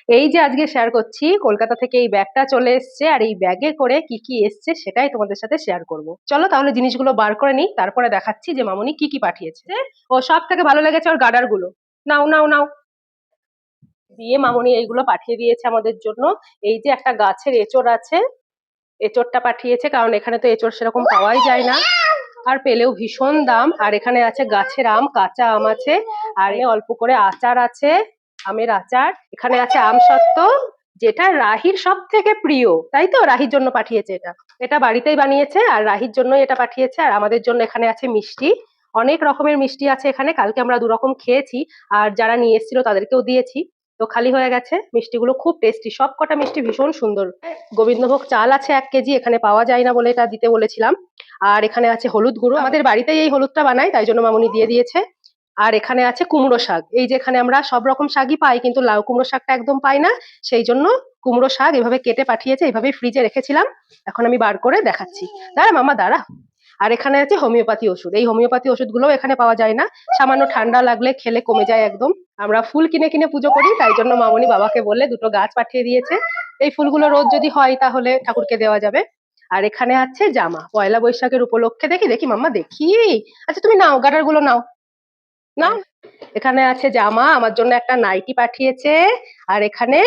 এই যে আজকে শেয়ার করছি, কলকাতা থেকে এই ব্যাগটা চলে এসছে, আর এই ব্যাগে করে কি কি এসছে সেটাই তোমাদের সাথে শেয়ার করব। চলো তাহলে জিনিসগুলো বার করে নিই, তারপরে দেখাচ্ছি যে মামুনি কি কি পাঠিয়েছে। ও সব থেকে ভালো লেগেছে ওর গার্ডার গুলো। নাও নাও নাও, দিয়ে মামুনি এইগুলো পাঠিয়ে দিয়েছে আমাদের জন্য। এই যে একটা গাছের এঁচড় আছে, এঁচড়টা পাঠিয়েছে, কারণ এখানে তো এঁচড় সেরকম পাওয়াই যায় না, আর পেলেও ভীষণ দাম। আর এখানে আছে গাছের আম, কাঁচা আম আছে, আর অল্প করে আচার আছে, আমের আচার। এখানে আছে আমসত্ত্ব, যেটা রাহির সব থেকে প্রিয়, তাই তো? রাহির জন্য পাঠিয়েছে এটা। এটা বাড়িতেই বানিয়েছে, আর রাহির জন্য এটা পাঠিয়েছে। আর আমাদের জন্য এখানে আছে মিষ্টি, অনেক রকমের মিষ্টি আছে এখানে। কালকে আমরা 2 রকম খেয়েছি, আর যারা নিয়ে এসেছিল তাদেরকেও দিয়েছি। তো খালি হয়ে গেছে। মিষ্টিগুলো খুব টেস্টি, সব কটা মিষ্টি ভীষণ সুন্দর। গোবিন্দভোগ চাল আছে 1 কেজি, এখানে পাওয়া যায় না বলে এটা দিতে বলেছিলাম। আর এখানে আছে হলুদ গুঁড়ো, আমাদের বাড়িতেই এই হলুদটা বানাই, তাই জন্য মামুনি দিয়ে দিয়েছে। আর এখানে আছে কুমড়ো শাক, এই যে এখানে আমরা সব রকম শাকই পাই, কিন্তু লাউ কুমড়ো শাকটা একদম পাই না, সেই জন্য কুমড়ো শাক এভাবে কেটে পাঠিয়েছে। এইভাবে ফ্রিজে রেখেছিলাম, এখন আমি বার করে দেখাচ্ছি। দাঁড়া মামা দাঁড়া। আর এখানে আছে হোমিওপ্যাথি ওষুধ, এই হোমিওপ্যাথি ওষুধগুলো এখানে পাওয়া যায় না, সামান্য ঠান্ডা লাগলে খেলে কমে যায় একদম। আমরা ফুল কিনে কিনে পুজো করি, তাই জন্য মামুনি বাবাকে বলে 2টো গাছ পাঠিয়ে দিয়েছে। এই ফুলগুলো রোজ যদি হয় তাহলে ঠাকুরকে দেওয়া যাবে। আর এখানে আছে জামা, পয়লা বৈশাখের উপলক্ষে। দেখি দেখি মাম্মা দেখি। আচ্ছা তুমি নাও, গাডার গুলো নাও নাও। এখানে আছে জামা, আমার জন্য একটা নাইটি পাঠিয়েছে। আর এখানে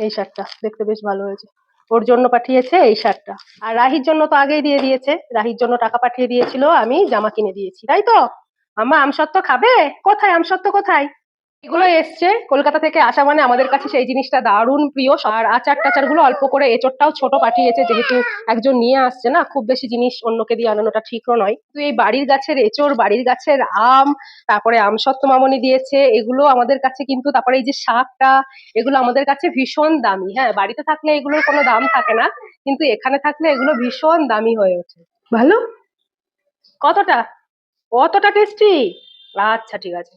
এই শার্টটা দেখতে বেশ ভালো হয়েছে, ওর জন্য পাঠিয়েছে এই শার্টটা। আর রাহির জন্য তো আগেই দিয়ে দিয়েছে, রাহির জন্য টাকা পাঠিয়ে দিয়েছিল, আমি জামা কিনে দিয়েছি, তাই তো? আম্মা আমসত্ত্ব খাবে? কোথায় আমসত্ত্ব, কোথায়? এগুলো এসছে কলকাতা থেকে আসা, মানে আমাদের কাছে সেই জিনিসটা দারুণ প্রিয়। আর আচার টাচার গুলো অল্প করে, এঁচড়টাও ছোট পাঠিয়েছে, যেহেতু একজন নিয়ে আসছে না, খুব বেশি জিনিস অন্যকে দিয়ে আনানোটা ঠিকও নয়। তো এই বাড়ির গাছের এঁচড়, বাড়ির গাছের আম, তারপরে আমসত্ত্ব মামনি দিয়েছে, এগুলো আমাদের কাছে কিন্তু, তারপরে এই যে শাকটা, এগুলো আমাদের কাছে ভীষণ দামি। হ্যাঁ, বাড়িতে থাকলে এগুলোর কোনো দাম থাকে না, কিন্তু এখানে থাকলে এগুলো ভীষণ দামি হয়ে ওঠে। ভালো? কতটা? অতটা টেস্টি? আচ্ছা ঠিক আছে।